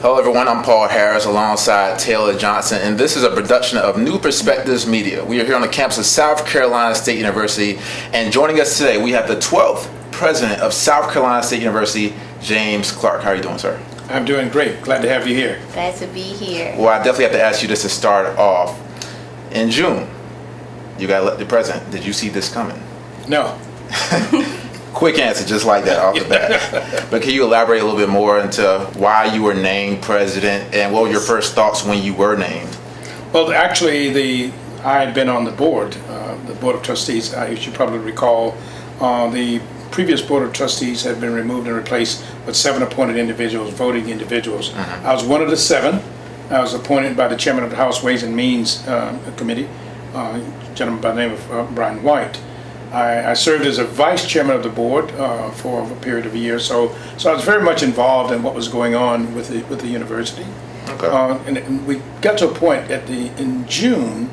Hello everyone, I'm Paul Harris alongside Taylor Johnson, and this is a production of New Perspectives Media. We are here on the campus of South Carolina State University, and joining us today we have the 12th president of South Carolina State University, James Clark. How are you doing, sir? I'm doing great. Glad to have you here. Glad to be here. Well, I definitely have to ask you this to start off. In June, you got elected president. Did you see this coming? No. Quick answer, just like that off the bat. But can you elaborate a little bit more into why you were named president and what were your first thoughts when you were named? Well, actually, I had been on the board of trustees. As you probably recall, the previous board of trustees had been removed and replaced with 7 appointed individuals, voting individuals. I was one of the 7. I was appointed by the chairman of the House Ways and Means Committee, a gentleman by the name of Brian White. I served as a vice chairman of the board for a period of a year, so I was very much involved in what was going on with the university. Okay. And we got to a point in June,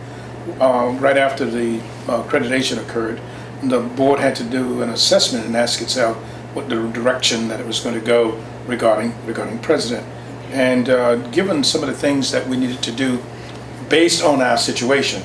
right after the accreditation occurred, the board had to do an assessment and ask itself what the direction that it was going to go regarding president. And given some of the things that we needed to do based on our situation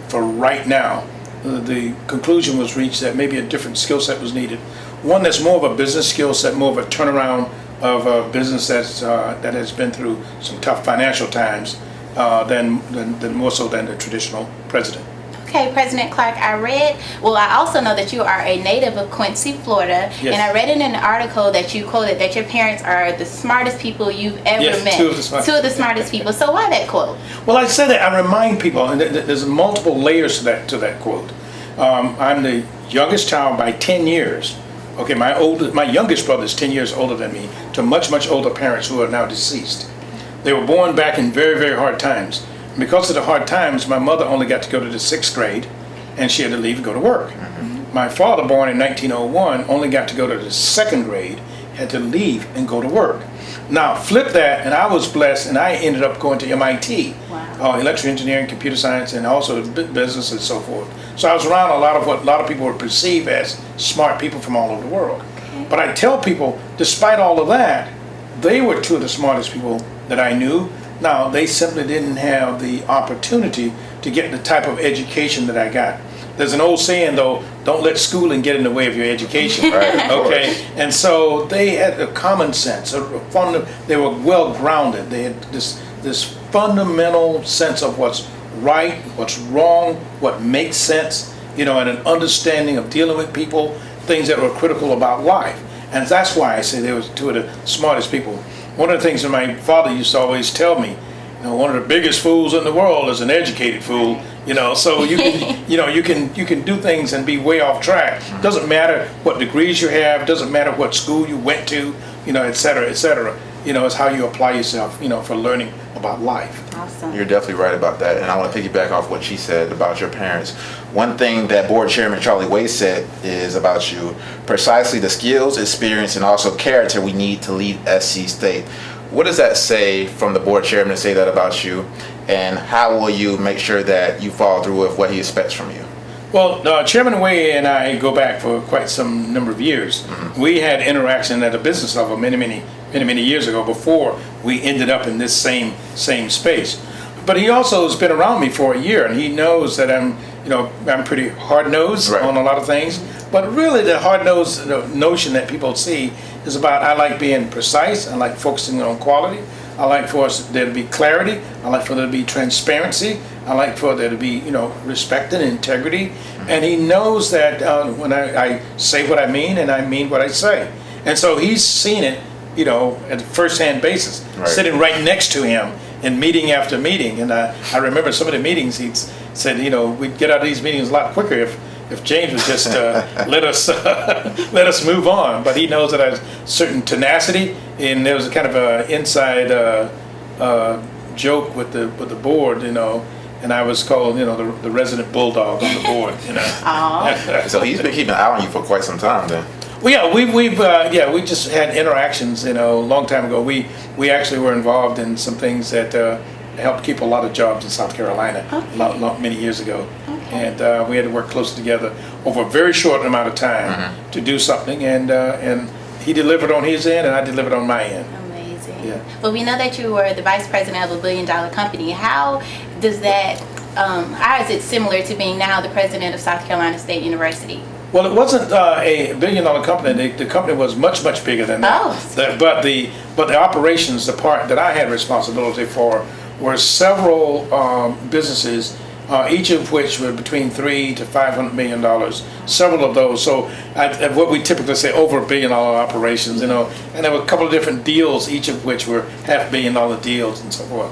for right now, the conclusion was reached that maybe a different skill set was needed. One that's more of a business skill set, more of a turnaround of a business that has been through some tough financial times than more so than the traditional president. Okay, President Clark, I also know that you are a native of Quincy, Florida, Yes. and I read in an article that you quoted that your parents are the smartest people you've ever Yes, met. two of the smartest people. So why that quote? Well, I said that I remind people, and there's multiple layers to that quote. I'm the youngest child by 10 years. Okay, my youngest brother is 10 years older than me, to much older parents who are now deceased. They were born back in very, very hard times. And because of the hard times, my mother only got to go to the 6th grade, and she had to leave and go to work. Mm-hmm. My father, born in 1901, only got to go to the 2nd grade, had to leave and go to work. Now, flip that, and I was blessed, and I ended up going to MIT, electrical engineering, computer science, and also business and so forth. So I was around a lot of what a lot of people would perceive as smart people from all over the world. Okay. But I tell people, despite all of that, they were 2 of the smartest people that I knew. Now, they simply didn't have the opportunity to get the type of education that I got. There's an old saying, though, don't let schooling get in the way of your education. Right, okay? And so they had a common sense. They were well-grounded. They had this fundamental sense of what's right, what's wrong, what makes sense, and an understanding of dealing with people, things that were critical about life. And that's why I say they were 2 of the smartest people. One of the things that my father used to always tell me, one of the biggest fools in the world is an educated fool. So you can you can do things and be way off track. Doesn't matter what degrees you have, doesn't matter what school you went to, et cetera, et cetera. It's how you apply yourself, for learning about life. Awesome. You're definitely right about that, and I want to piggyback off what she said about your parents. One thing that board chairman Charlie Way said is about you, precisely the skills, experience, and also character we need to lead SC State. What does that say from the board chairman to say that about you, and how will you make sure that you follow through with what he expects from you? Well, Chairman Way and I go back for quite some number of years. Mm-hmm. We had interaction at a business level many years ago before we ended up in this same space. But he also has been around me for a year, and he knows that I'm pretty hard-nosed on a lot of things. But really, the hard-nosed notion that people see is about I like being precise. I like focusing on quality. I like for there to be clarity. I like for there to be transparency. I like for there to be, respect and integrity. And he knows that when I say what I mean, and I mean what I say. And so he's seen it, at a first-hand basis, sitting right next to him in meeting after meeting. And I remember some of the meetings he'd said, we'd get out of these meetings a lot quicker if James would just let us move on. But he knows that I have certain tenacity, and there was a kind of a inside joke with the board, and I was called, the resident bulldog on the board, So he's been keeping an eye on you for quite some time then. Well, yeah, we just had interactions, a long time ago. We actually were involved in some things that helped keep a lot of jobs in South Carolina many years ago. Okay. And we had to work closely together over a very short amount of time to do something, and he delivered on his end and I delivered on my end. Amazing. Yeah. Well, we know that you were the vice president of a $1 billion company. How does that, how is it similar to being now the president of South Carolina State University? Well, it wasn't a $1 billion company. The company was much, much bigger than that. Oh. But the operations, the part that I had responsibility for, were several businesses, each of which were between $300 to $500 million. Several of those. So what we typically say over $1 billion operations, and there were a couple of different deals, each of which were $500 million deals and so forth.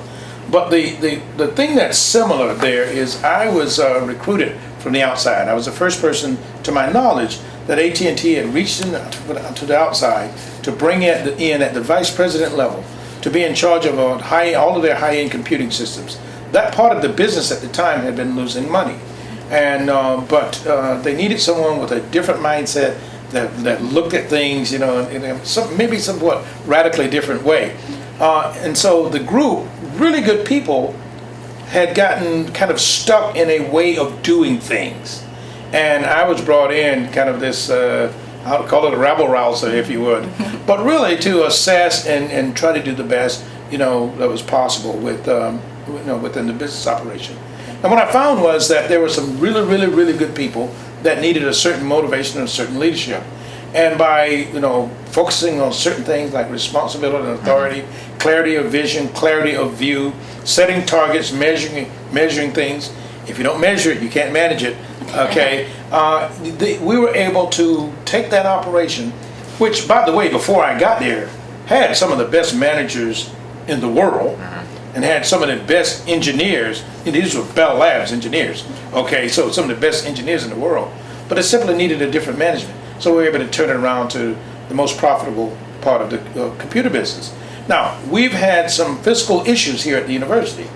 But the thing that's similar there is I was recruited from the outside. I was the first person, to my knowledge, that AT&T had reached in to the outside to bring it in at the vice president level to be in charge of all of their high-end computing systems. That part of the business at the time had been losing money, and but they needed someone with a different mindset that looked at things, in maybe somewhat radically different way. And so the group, really good people, had gotten kind of stuck in a way of doing things. And I was brought in kind of this, I'll call it a rabble-rouser, if you would, but really to assess and try to do the best, that was possible with, within the business operation. And what I found was that there were some really, really, really good people that needed a certain motivation and a certain leadership. And by, focusing on certain things like responsibility and authority, clarity of vision, clarity of view, setting targets, measuring things. If you don't measure it, you can't manage it. Okay. We were able to take that operation, which, by the way, before I got there, had some of the best managers in the world, and had some of the best engineers. These were Bell Labs engineers. Okay, so some of the best engineers in the world. But it simply needed a different management. So we were able to turn it around to the most profitable part of the computer business. Now, we've had some fiscal issues here at the university.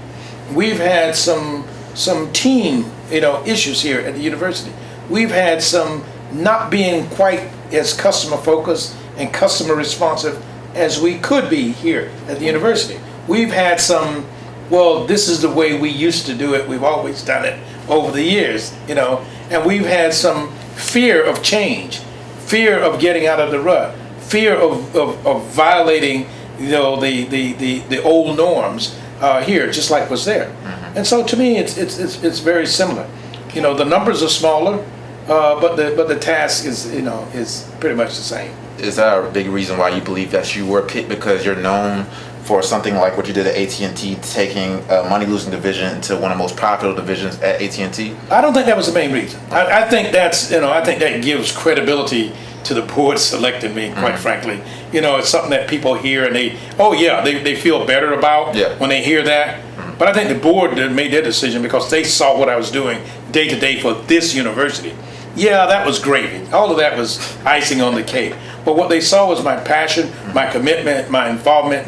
We've had some team, issues here at the university. We've had some not being quite as customer focused and customer responsive as we could be here at the university. We've had some, this is the way we used to do it. We've always done it over the years, and we've had some fear of change, fear of getting out of the rut, fear of violating, the old norms here, just like was there. And so to me, it's very similar. The numbers are smaller, but the task is pretty much the same. Is that a big reason why you believe that you were picked, because you're known for something like what you did at AT&T, taking a money-losing division into one of the most profitable divisions at AT&T? I don't think that was the main reason. I think that's, I think that gives credibility to the board selecting me, quite frankly. It's something that people hear and they feel better about when they hear that. But I think the board made their decision because they saw what I was doing day to day for this university. Yeah, that was gravy. All of that was icing on the cake. But what they saw was my passion, my commitment, my involvement,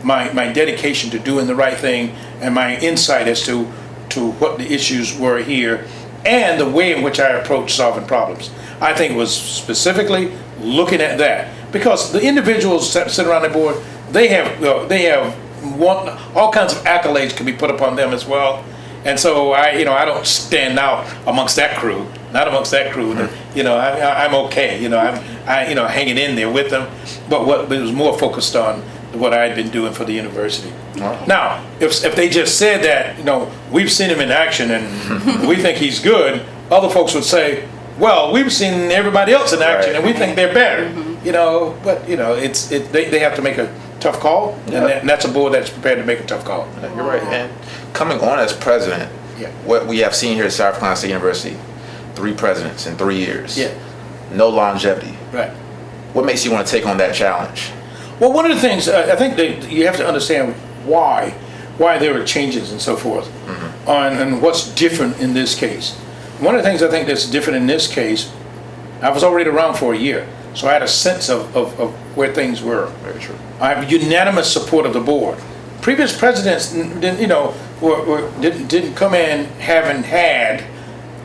my dedication to doing the right thing, and my insight as to what the issues were here, and the way in which I approach solving problems. I think it was specifically looking at that, because the individuals that sit around the board, they have all kinds of accolades can be put upon them as well. And so I don't stand out amongst that crew. Not amongst that crew. I'm okay. I'm hanging in there with them. But it was more focused on what I had been doing for the university. Wow. Now, if they just said that, we've seen him in action and we think he's good, other folks would say, well, we've seen everybody else in action and we think they're better. But they have to make a tough call, and that's a board that's prepared to make a tough call. You're right. And coming on as president, what we have seen here at South Carolina State University, 3 presidents in 3 years. Yeah. No longevity. Right. What makes you want to take on that challenge? Well, one of the things I think that you have to understand why there were changes and so forth, and what's different in this case. One of the things I think that's different in this case, I was already around for a year, so I had a sense of where things were. Very true. I have unanimous support of the board. Previous presidents, didn't come in having had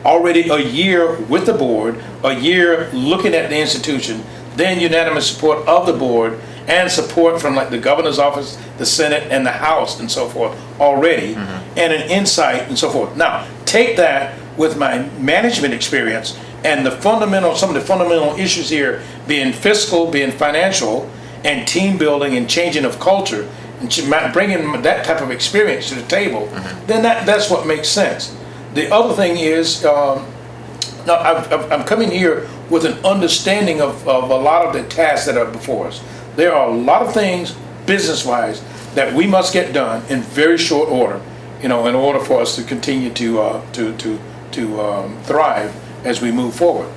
already a year with the board, a year looking at the institution, then unanimous support of the board, and support from like the governor's office, the Senate, and the House, and so forth already, and an insight and so forth. Now, take that with my management experience and some of the fundamental issues here being fiscal, being financial, and team building and changing of culture, and bringing that type of experience to the table, then that's what makes sense. The other thing is, now I'm coming here with an understanding of a lot of the tasks that are before us. There are a lot of things business-wise that we must get done in very short order, in order for us to continue to thrive as we move forward.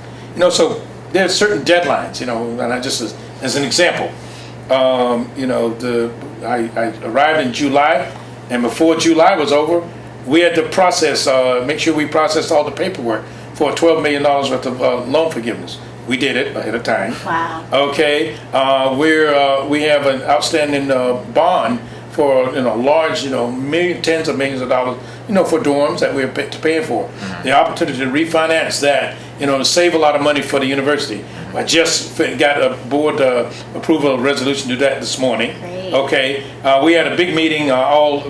So there's certain deadlines, and I just as an example, I arrived in July, and before July was over, we had to make sure we processed all the paperwork for $12 million worth of loan forgiveness. We did it ahead of time. Wow. Okay, we have an outstanding bond for large tens of millions of dollars for dorms that we're paying for. The opportunity to refinance that, to save a lot of money for the university. I just got a board approval resolution to do that this morning. Great. Okay, we had a big meeting,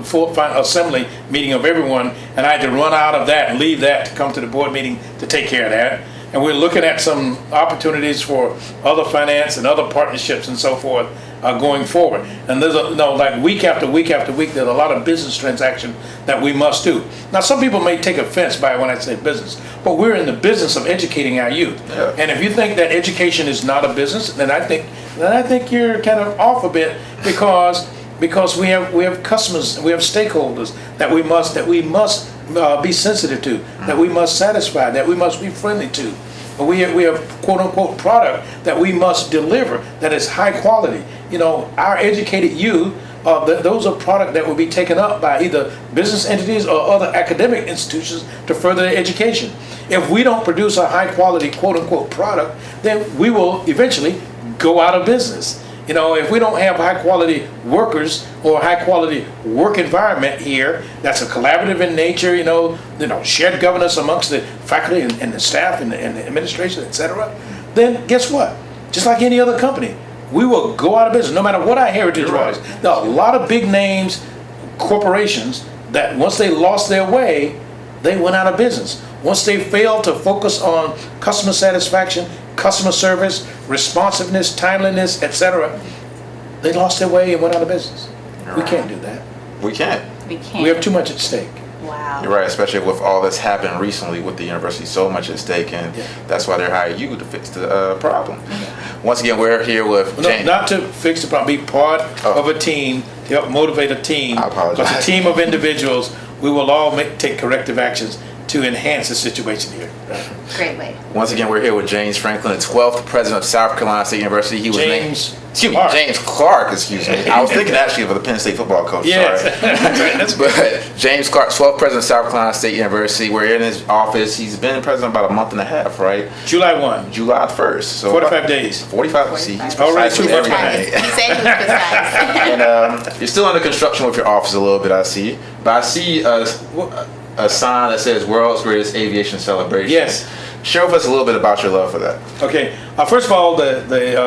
full assembly meeting of everyone, and I had to run out of that and leave that to come to the board meeting to take care of that. And we're looking at some opportunities for other finance and other partnerships and so forth going forward. And there's like week after week after week, there's a lot of business transactions that we must do. Now, some people may take offense by when I say business, but we're in the business of educating our youth. Yeah. And if you think that education is not a business, then I think you're kind of off a bit, because we have customers, we have stakeholders that we must be sensitive to, that we must satisfy, that we must be friendly to. We have quote unquote product that we must deliver that is high quality. Our educated youth, those are product that will be taken up by either business entities or other academic institutions to further their education. If we don't produce a high quality quote unquote product, then we will eventually go out of business. If we don't have high quality workers or high quality work environment here, that's a collaborative in nature, shared governance amongst the faculty and the staff and the administration, etc., then guess what? Just like any other company, we will go out of business, no matter what our heritage was. There are a lot of big names, corporations, that once they lost their way, they went out of business. Once they failed to focus on customer satisfaction, customer service, responsiveness, timeliness, etc., they lost their way and went out of business. You're We right. can't do that. We can't. We have too much at stake. Wow. You're right, especially with all that's happened recently with the university, so much at stake, and that's why they're hiring you to fix the problem. Once again, we're here with James. Not to fix the problem, be part of a team, to help motivate a team. I apologize. Because a team of individuals, we will all take corrective actions to enhance the situation here. Great way. Once again, we're here with James Franklin, the 12th president of South Carolina State University. He was James James Clark, excuse me. I was thinking actually of the Penn State football coach. Yes. Sorry. But James Clark, 12th president of South Carolina State University. We're in his office. He's been president about a month and a half, right? July 1. July 1st. So 45 days. 45. See, he's Already precise with 2 months everything. He said he was precise. And you're still under construction with your office a little bit, I see. But I see a sign that says World's Greatest Aviation Celebration. Yes. Share with us a little bit about your love for that. Okay. First of all, the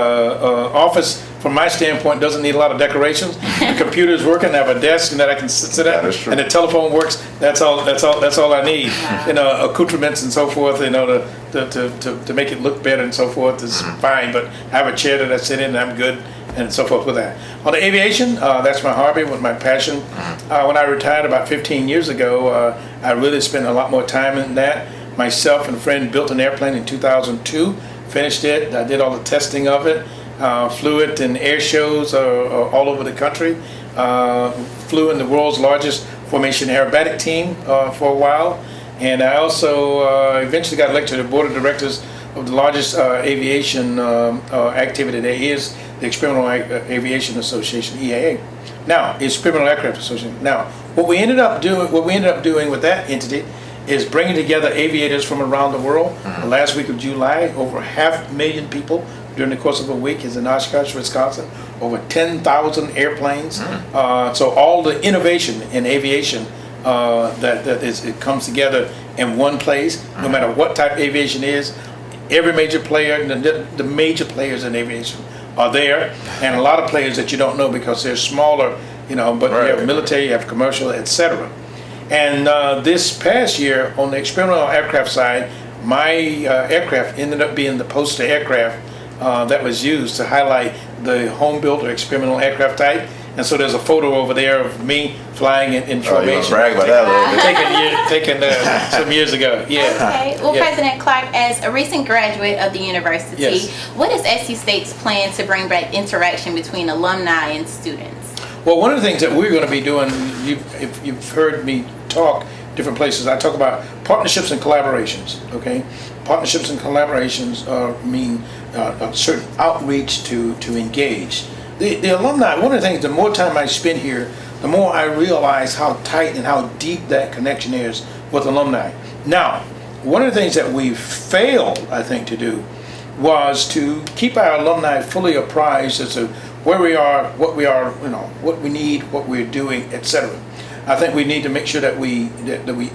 office, from my standpoint, doesn't need a lot of decorations. The computer's working. I have a desk and that I can sit at, That is true. and the telephone works. That's all I need. Accoutrements and so forth. To make it look better and so forth is fine. But I have a chair that I sit in, and I'm good, and so forth with that. On the aviation, that's my hobby, with my passion. When I retired about 15 years ago, I really spent a lot more time in that. Myself and a friend built an airplane in 2002, finished it. I did all the testing of it, flew it in air shows all over the country, flew in the world's largest formation aerobatic team for a while, and I also eventually got elected to the board of directors of the largest aviation activity there is, the Experimental Aviation Association, EAA. Now, it's Experimental Aircraft Association. Now, what we ended up doing with that entity is bringing together aviators from around the world. The last week of July, over 500,000 people during the course of a week is in Oshkosh, Wisconsin. Over 10,000 airplanes. So all the innovation in aviation it comes together in one place. No matter what type of aviation is, every major player, the major players in aviation are there, and a lot of players that you don't know because they're smaller. But you have military, you have commercial, etc. And this past year, on the experimental aircraft side, my aircraft ended up being the poster aircraft that was used to highlight the home-built or experimental aircraft type. And so there's a photo over there of me flying in formation. Brag about that a little bit. taken some years ago. Yeah. Okay. Well, Yeah. President Clark, as a recent graduate of the university, Yes. what is SC State's plan to bring back interaction between alumni and students? Well, one of the things that we're going to be doing, if you've heard me talk different places, I talk about partnerships and collaborations, okay? Partnerships and collaborations mean a certain outreach to engage. The alumni, one of the things, the more time I spend here, the more I realize how tight and how deep that connection is with alumni. Now, one of the things that we failed, I think, to do was to keep our alumni fully apprised as to where we are, what we need, what we're doing, etc. I think we need to make sure that we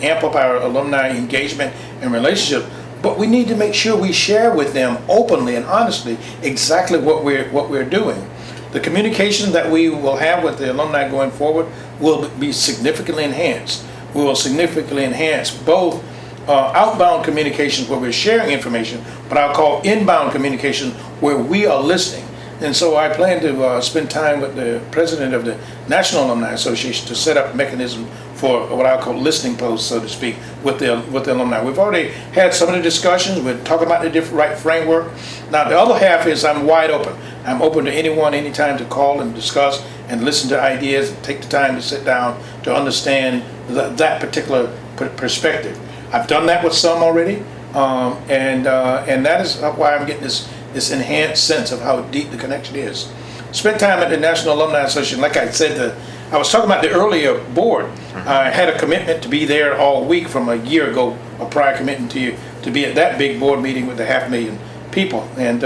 amp up our alumni engagement and relationship, but we need to make sure we share with them openly and honestly exactly what we're doing. The communication that we will have with the alumni going forward will be significantly enhanced. We will significantly enhance both outbound communications where we're sharing information, but I'll call inbound communication where we are listening. And so I plan to spend time with the president of the National Alumni Association to set up a mechanism for what I call listening posts, so to speak, with the alumni. We've already had some of the discussions. We're talking about the different right framework. Now the other half is I'm wide open. I'm open to anyone, anytime to call and discuss and listen to ideas and take the time to sit down to understand that particular perspective. I've done that with some already, and that is why I'm getting this enhanced sense of how deep the connection is. Spent time at the National Alumni Association. Like I said, I was talking about the earlier board. I had a commitment to be there all week from a year ago, a prior commitment to be at that big board meeting with the 500,000 people. And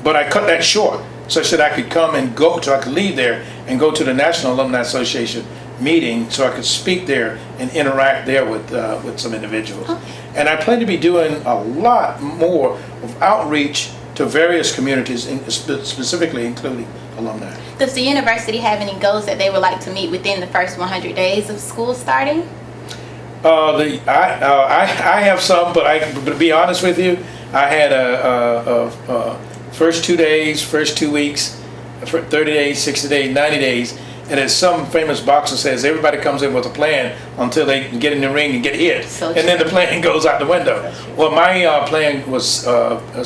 but I cut that short such that I could come and go, so I could leave there and go to the National Alumni Association meeting, so I could speak there and interact there with some individuals. And I plan to be doing a lot more of outreach to various communities, specifically including alumni. Does the university have any goals that they would like to meet within the first 100 days of school starting? I have some, but to be honest with you, I had a first 2 days, first 2 weeks, 30 days, 60 days, 90 days, and as some famous boxer says, everybody comes in with a plan until they can get in the ring and get hit, and then the plan goes out the window. Well, my plan was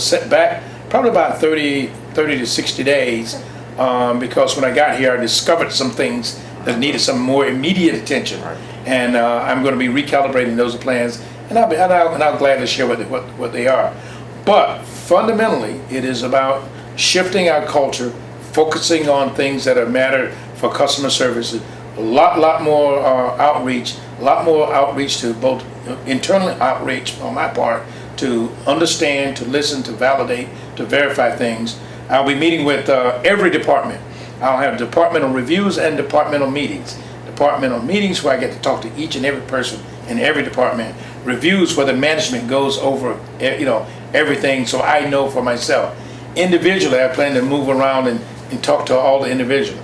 set back probably about 30 to 60 days, because when I got here, I discovered some things that needed some more immediate attention, and I'm going to be recalibrating those plans, and I'll gladly share what they are. But fundamentally, it is about shifting our culture, focusing on things that matter for customer service, a lot more outreach to both internal outreach on my part to understand, to listen, to validate, to verify things. I'll be meeting with every department. I'll have departmental reviews and departmental meetings. Departmental meetings where I get to talk to each and every person in every department. Reviews where the management goes over everything, so I know for myself. Individually, I plan to move around and talk to all the individuals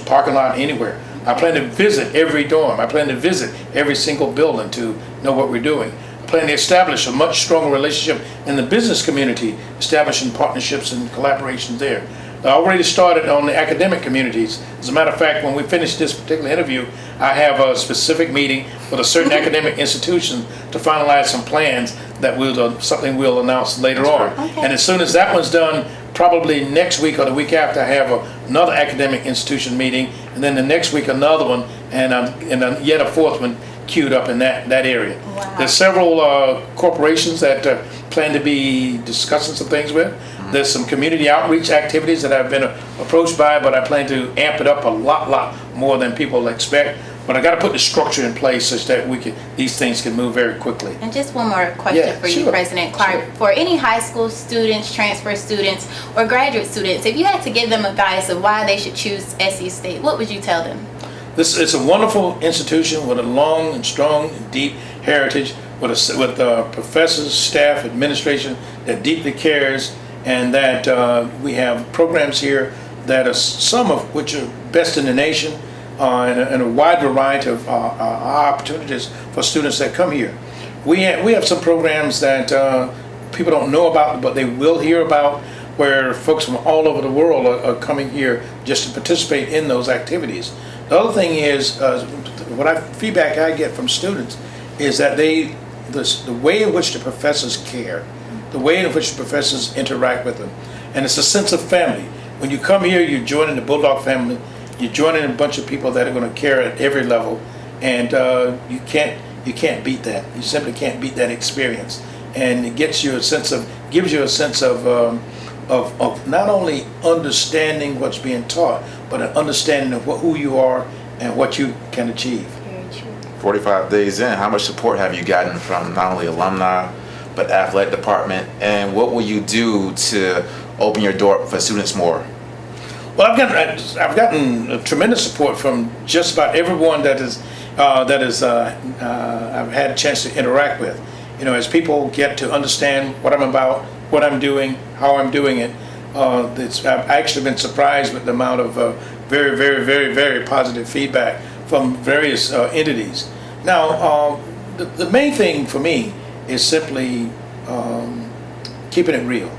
parking lot anywhere. I plan to visit every dorm. I plan to visit every single building to know what we're doing. I plan to establish a much stronger relationship in the business community, establishing partnerships and collaborations there. I already started on the academic communities. As a matter of fact, when we finish this particular interview, I have a specific meeting with a certain academic institution to finalize some plans that something we'll announce later on. Okay. And as soon as that one's done, probably next week or the week after, I have another academic institution meeting, and then the next week another one, and yet a fourth one queued up in that area. Wow. There's several corporations that plan to be discussing some things with. There's some community outreach activities that I've been approached by, but I plan to amp it up a lot more than people expect. But I got to put the structure in place such that these things can move very quickly. And just one more question for you, sure. President Clark. Sure. For any high school students, transfer students, or graduate students, if you had to give them advice of why they should choose SC State, what would you tell them? It's a wonderful institution with a long and strong and deep heritage, with professors, staff, administration that deeply cares, and that we have programs here that are some of which are best in the nation, and a wide variety of opportunities for students that come here. We have some programs that people don't know about, but they will hear about. where folks from all over the world are coming here just to participate in those activities. The other thing is, feedback I get from students is that the way in which the professors care, the way in which the professors interact with them, and it's a sense of family. When you come here, you're joining the Bulldog family. You're joining a bunch of people that are going to care at every level, and you can't beat that. You simply can't beat that experience, and it gives you a sense of not only understanding what's being taught, but an understanding of who you are and what you can achieve. Very true. 45 days in, how much support have you gotten from not only alumni, but athletic department? And what will you do to open your door for students more? Well, I've gotten tremendous support from just about everyone I've had a chance to interact with. As people get to understand what I'm about, what I'm doing, how I'm doing it, I've actually been surprised with the amount of very, very, very, very positive feedback from various entities. Now, the main thing for me is simply keeping it real.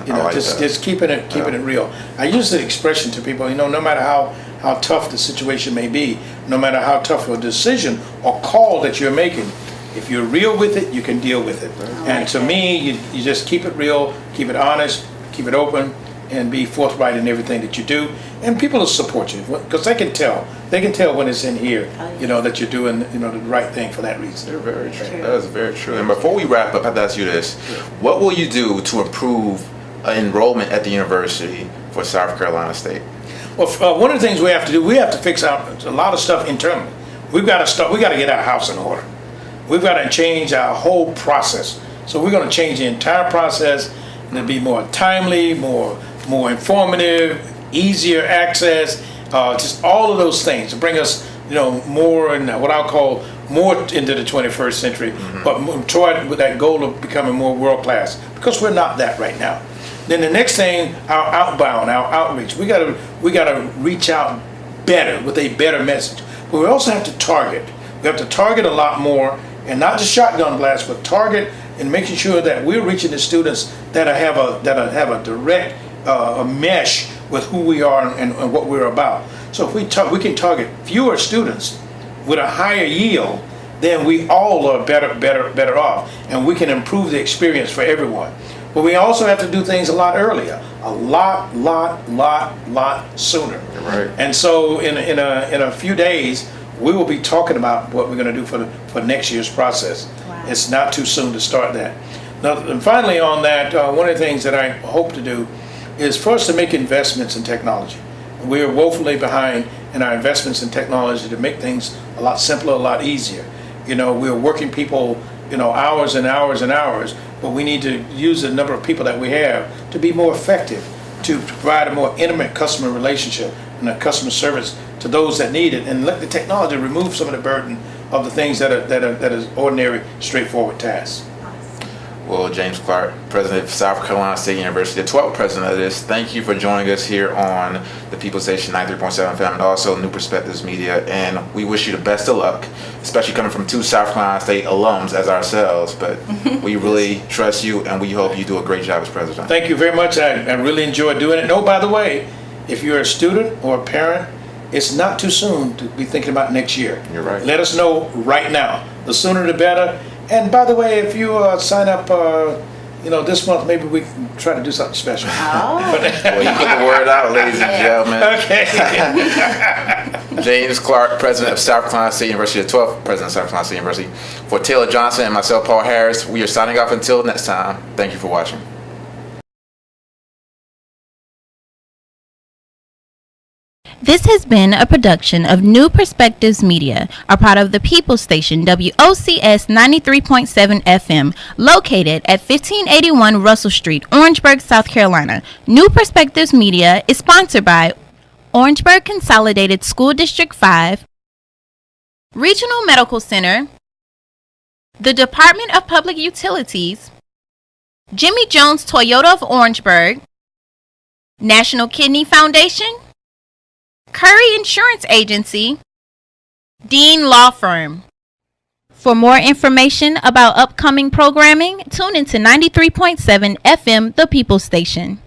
Just keeping it real. I use the expression to people, no matter how tough the situation may be, no matter how tough a decision or call that you're making, if you're real with it, you can deal with it. And to me, you just keep it real, keep it honest, keep it open, and be forthright in everything that you do. And people will support you because they can tell when it's in here, that you're doing the right thing for that reason. They're very true. That is very true. And before we wrap up, I have to ask you this: what will you do to improve enrollment at the university for South Carolina State? Well, one of the things we have to do, we have to fix out a lot of stuff internally. We got to get our house in order. We've got to change our whole process. So we're going to change the entire process, and it'll be more timely, more informative, easier access, just all of those things to bring us, more in what I'll call more into the 21st century, but toward with that goal of becoming more world class, because we're not that right now. Then the next thing, our outreach. We gotta reach out better with a better message. But we also have to target. We have to target a lot more, and not just shotgun blast, but target and making sure that we're reaching the students that have a direct mesh with who we are and what we're about. So if we can target fewer students with a higher yield, then we all are better off, and we can improve the experience for everyone. But we also have to do things a lot earlier, a lot sooner. Right. And so in a few days, we will be talking about what we're going to do for next year's process. Wow. It's not too soon to start that. Now, and finally on that, one of the things that I hope to do is for us to make investments in technology. We are woefully behind in our investments in technology to make things a lot simpler, a lot easier. We're working people, hours and hours and hours, but we need to use the number of people that we have to be more effective, to provide a more intimate customer relationship and a customer service to those that need it, and let the technology remove some of the burden of the things that is ordinary, straightforward tasks. Well, James Clark, President of South Carolina State University, the 12th President of this, thank you for joining us here on the People Station 93.7 FM and also New Perspectives Media. And we wish you the best of luck, especially coming from two South Carolina State alums as ourselves. But we really trust you, and we hope you do a great job as President. Thank you very much. I really enjoyed doing it. Oh, by the way, if you're a student or a parent, it's not too soon to be thinking about next year. You're right. Let us know right now. The sooner the better. And by the way, if you sign up, this month, maybe we can try to do something special. Oh. Well, you put the word out, ladies and gentlemen. Okay. James Clark, President of South Carolina State University, the 12th President of South Carolina State University. For Taylor Johnson and myself, Paul Harris, we are signing off until next time. Thank you for watching. This has been a production of New Perspectives Media, a part of the People Station WOCS 93.7 FM, located at 1581 Russell Street, Orangeburg, South Carolina. New Perspectives Media is sponsored by Orangeburg Consolidated School District 5, Regional Medical Center, the Department of Public Utilities, Jimmy Jones Toyota of Orangeburg, National Kidney Foundation, Curry Insurance Agency, Dean Law Firm. For more information about upcoming programming, tune into 93.7 FM, The People Station.